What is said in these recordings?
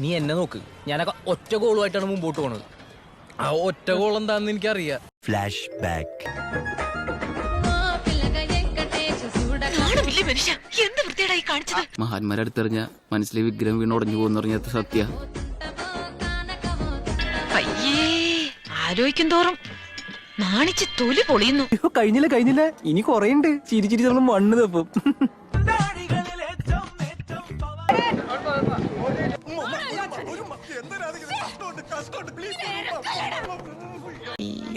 നീ എന്നെ നോക്ക്, ഞാനൊക്കെ ഒറ്റ ഗോളുമായിട്ടാണ് മുമ്പോട്ട് പോണത്. ആ ഒറ്റ ഗോൾ എന്താണെന്ന് എനിക്കറിയാം. Flash back. മഹാന്മാരെ അടുത്തെറിഞ്ഞ മനസ്സിലെ വിഗ്രഹം വീണ് ഉടഞ്ഞു പോകുന്നറിഞ്ഞത് സത്യ. ആലോചിക്കും തോറും നാണിച്ച് തൊലി പൊളിയുന്നു. കഴിഞ്ഞില്ല ഇനി കൊറേണ്ട്. ചിരിച്ചിരി നമ്മൾ മണ്ണ് തപ്പും.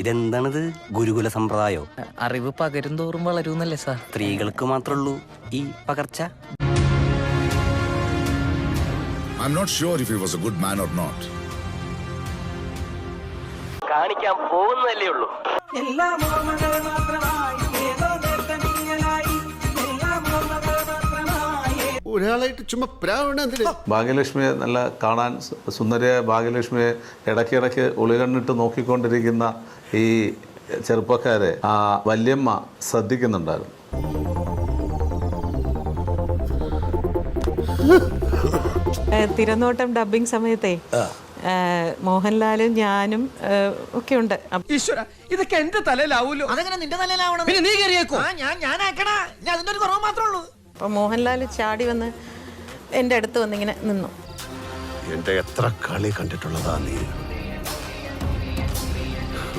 ഇതെന്താണിത്? ഗുരുകുല സമ്പ്രദായോ? അറിവ് പകരും തോറും വളരുന്നല്ലേ സാർ? സ്ത്രീകൾക്ക് മാത്രമുള്ളൂ ഈ പകർച്ച. I'm not sure if he was a good man or not. കാണിക്കാൻ പോകുന്നതല്ലേ ഉള്ളൂ. ഒരാളായിട്ട് ചുമ്മാ ഭാഗ്യലക്ഷ്മിയെ നല്ല കാണാൻ സുന്ദരിയായ ഭാഗ്യലക്ഷ്മിയെ ഇടയ്ക്കിടയ്ക്ക് ഒളികണ്ണിട്ട് നോക്കിക്കൊണ്ടിരിക്കുന്ന ഈ ചെറുപ്പക്കാരെ ആ വല്യമ്മ ശ്രദ്ധിക്കുന്നുണ്ടായിരുന്നു. തിരനോട്ടം ഡബിങ് സമയത്തെ മോഹൻലാലും ഞാനും ഒക്കെ ഉണ്ട്. ഇതൊക്കെ എന്റെ തലയിലാവൂലോ. അതെങ്ങനെ നിന്റെ തലയിലാവണം? പിന്നെ നീ കയറിയേക്കോ? ഞാനാക്കണ, ഞാൻ അതിന്റെ ഒരു കുറവ് മാത്രമേ ഉള്ളൂ. അപ്പൊ മോഹൻലാൽ ചാടി വന്ന് എൻ്റെ അടുത്ത് വന്നിങ്ങനെ നിന്നു. എന്റെ എത്ര കളി കണ്ടിട്ടുള്ളതാ നീ.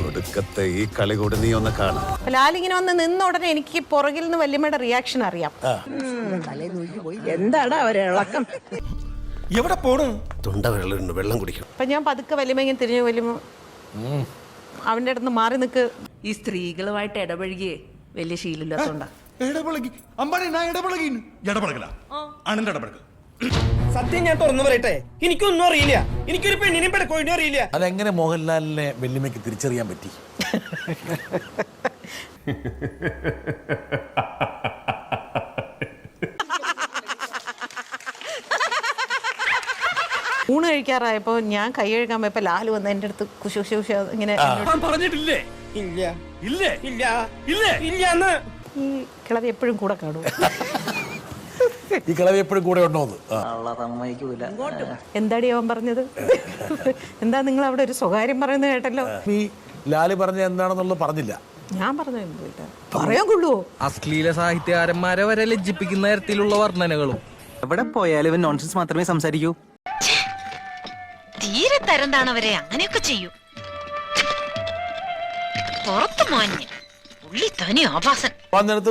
ഒടുക്കത്തെ ഈ കളി കൂടെ നീ ഒന്ന് കാണാം. ലാലിങ്ങനെ വന്ന് നിന്ന ഉടനെ എനിക്ക് പുറകിൽ നിന്ന് വല്യമ്മയുടെ റിയാക്ഷൻ അറിയാം. എന്താടാ അവരിളക്കം? എവിടെ പോണു? തൊണ്ട വെള്ളം കുടിക്കണം. അപ്പൊ ഞാൻ പതുക്കെ വല്യമ്മ ഇങ്ങനെ തിരിഞ്ഞു. വല്യമ്മ അവന്റെ അടുത്ത് മാറി നിൽക്ക്. ഈ സ്ത്രീകളുമായിട്ട് ഇടപഴകിയേ വലിയ ശീലമില്ലാത്തോണ്ടാ. സത്യം ഞാൻ തുറന്നു പറയട്ടെ, എനിക്കൊന്നും അറിയില്ല. എനിക്കൊരു പെണ്ണിനെയും പെടക്കോഴിനും അറിയില്ല. അതെങ്ങനെ മോഹൻലാലിനെ വെല്ലുമ്മയ്ക്ക് തിരിച്ചറിയാൻ പറ്റി? ഊണ് കഴിക്കാറായപ്പോ ഞാൻ കൈ കഴുകാൻ പോയപ്പോ ലാല് വന്ന് എന്റെ അടുത്ത് കുശു ഇങ്ങനെ പറഞ്ഞിട്ടില്ലേ? ഇല്ല ഇല്ല ഇല്ല ഇല്ല ഇല്ല. ഈ കിളവി എപ്പോഴും കൂടെ കാണും. ഈ കിളവി എപ്പോഴും കൂടെ ഉണ്ടോന്ന്? എന്താടി അവൻ പറഞ്ഞത്? എന്താ നിങ്ങൾ അവിടെ ഒരു സ്വകാര്യം പറയുന്നത് കേട്ടല്ലോ. ഈ ലാല് പറഞ്ഞ എന്താണെന്നുള്ളത് പറഞ്ഞില്ല. ഞാൻ പറഞ്ഞു പറയാൻ കൊള്ളുവോ? അശ്ലീല സാഹിത്യകാരന്മാരെ വരെ ലജ്ജിപ്പിക്കുന്ന തരത്തിലുള്ള വർണ്ണനകളും. എവിടെ പോയാലും ഇവൻ നോൺസെൻസ് മാത്രമേ സംസാരിക്കൂ. തീരെ തരംതാണവരെ അങ്ങനെയൊക്കെ ചെയ്യൂ. പുറത്തു മാഞ്ഞ് ഉള്ളി തനി ആഭാസൻ. വന്നിടത്ത്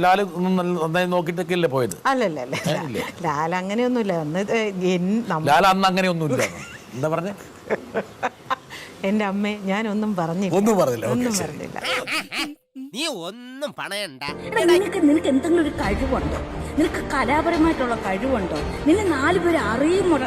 ലാല് നന്നായി നോക്കിട്ടൊക്കെ അല്ലേ പോയത്? അല്ലല്ല ലാൽ അങ്ങനെയൊന്നുമില്ല. ലാൽ അന്ന് അങ്ങനെയൊന്നുമില്ല. എന്താ പറഞ്ഞ? എന്റെ അമ്മേ ഞാനൊന്നും പറഞ്ഞില്ല. ഒന്നും പറഞ്ഞില്ല. നീ ഒന്നും പണയണ്ട. നിനക്ക് എന്തെങ്കിലും ഒരു കഴിവുണ്ടോ? നിനക്ക് കലാപരമായിട്ടുള്ള കഴിവുണ്ടോ? നിന്നെ 4 പേര് അറിയുമോ?